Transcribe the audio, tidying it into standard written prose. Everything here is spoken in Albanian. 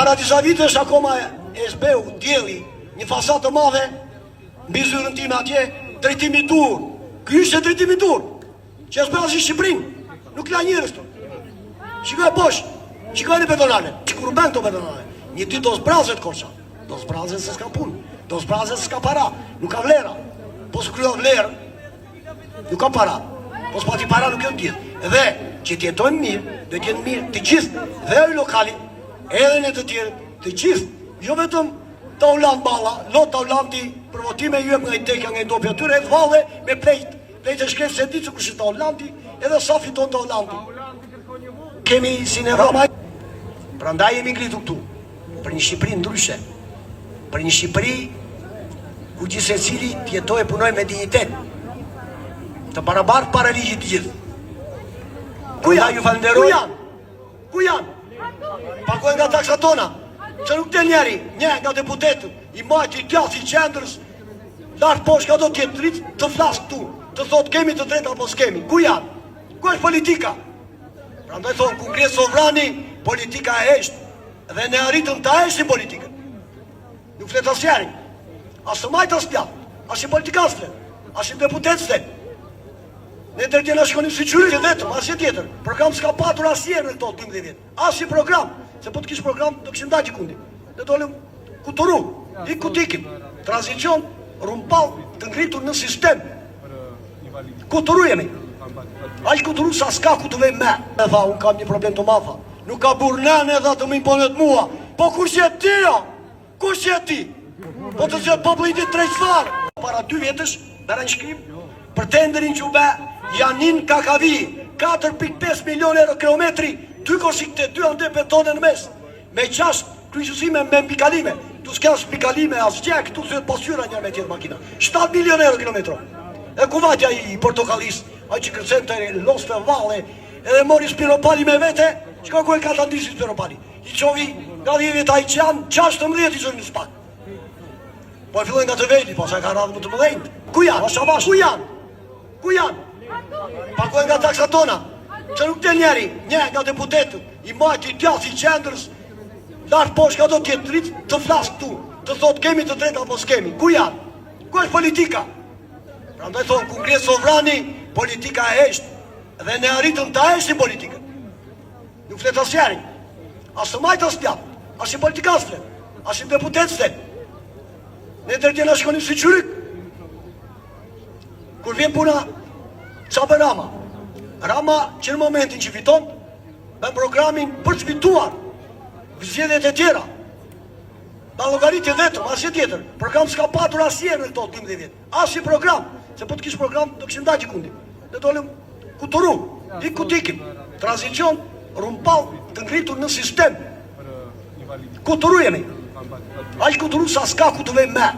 Para disa vitesh akoma e zbeu djeli një fasat të madhe mbi zyrën time atje, drejtimi dur. Ky ishte drejtimi dur që zbrazin Shqipërinë, nuk la njerëz këtu. Shikoj poshtë, shikoj në pedonale, kur bën këto pedonale. Një ditë do zbrazet Korça, do zbrazet se s'ka punë, do zbrazet se s'ka para, nuk ka vlera. Po s'u kryon vlerë, nuk ka para. Po s'pati para nuk janë gjithë. Dhe që t'jetojmë mirë, do t'jenë mirë të gjithë, dhe ai lokali, edhe në të tjerë, të gjithë, jo vetëm ta ulan balla, lot ta ulanti për votime ju nga i tekja nga i dopi atyre, e valle me plejt e shkrep se ditë se kush ta ulanti, edhe sa fiton ta ulanti. Kemi si në Roma, prandaj jemi ngritur këtu, për një Shqipëri ndryshe, për një Shqipëri ku gjithsecili t'jetoj e punoj me dignitet, të barabartë para ligjit të gjithë. Ku janë? Ku janë? Paguajnë nga taksat tona, që nuk del njeri, një nga deputetët, i majtë, i djathë, i qendrës, lartë poshtë ka do tjetë dritë, të flasë këtu, të thotë kemi të drejtë apo s'kemi. Ku janë? Ku është politika? Prandaj thonë, Kongres Sovrani, politika e eshtë, dhe ne arritëm të eshtë i politikën. Nuk fletë asë njeri, asë të majtë asë djathë, asë i politikanë fletë, asë i deputetës fletë. Ne dërtjena shkonim si qyri vetëm, asje tjetër. Program s'ka patur asjerë në këto 12 vjetë. Asje program, se po të kishë program, do kishim dajtë i kundi. Ne dolim kuturu, i kutikim. Tranzicion, rumpal, të ngritur në sistem. Kuturu jemi. Aqë kuturu sa s'ka ku të vej me. E tha, unë kam një problem të mafa. Nuk ka burnen e dha të më imponet mua. Po kur që ti, jo? Kur që ti? Po të zjetë popullitit drejtëfarë. Para 2 vjetësh, bera një shkrim, për tenderin që u be, Janin Kakavi, 4.5 milion euro kilometri, 2 kosikte, 2 ande betone në mes, me 6 kryqësime me mpikalime, tu s'ka mpikalime as gjek, tu s'vet pasyra njërë me tjetë makina, 7 milion euro kilometro. E ku vatja i portokalis, a që kërcen të lospe vale, edhe mori spiropali me vete, shka ku e ka të ndisi spiropali, i qovi nga 10 vjetë a i qanë, 16 i qënë në spak. Po e fillojnë nga të vejti, po sa ka radhë më të mëdhenjt. Ku janë? Ku janë? Paguajnë nga taksat tona, që nuk del njeri, një nga deputetët, i majtë, i djathë, i qendrës, lartë poshtë ka do tjetë dritë, të flasë këtu, të thotë kemi të drejtë apo s'kemi. Ku janë? Ku është politika? Prandaj thonë, Kongres Sovrani, politika e eshtë, dhe ne arritëm të eshtë i politikën. Nuk fletë asë njeri, asë të majtë asë djathë, asë i politikanë fletë, asë i deputetës fletë. Ne dërtjena shkonim si qyrik. Kur vjen puna, qa për Rama? Rama që në momentin që fiton, me programin për të fituar, vizjedet e tjera, me logaritje vetëm, asje tjetër. Program s'ka patur asjerë në këto 12 vjetë. Asje program, se po të kishë program, do kishim dajtë i kundi. Ne dolim kuturu, i kutikim. Tranzicion, rumpal, të ngritur në sistem. Kuturu jemi. Aqë kuturu sa s'ka ku të vej me.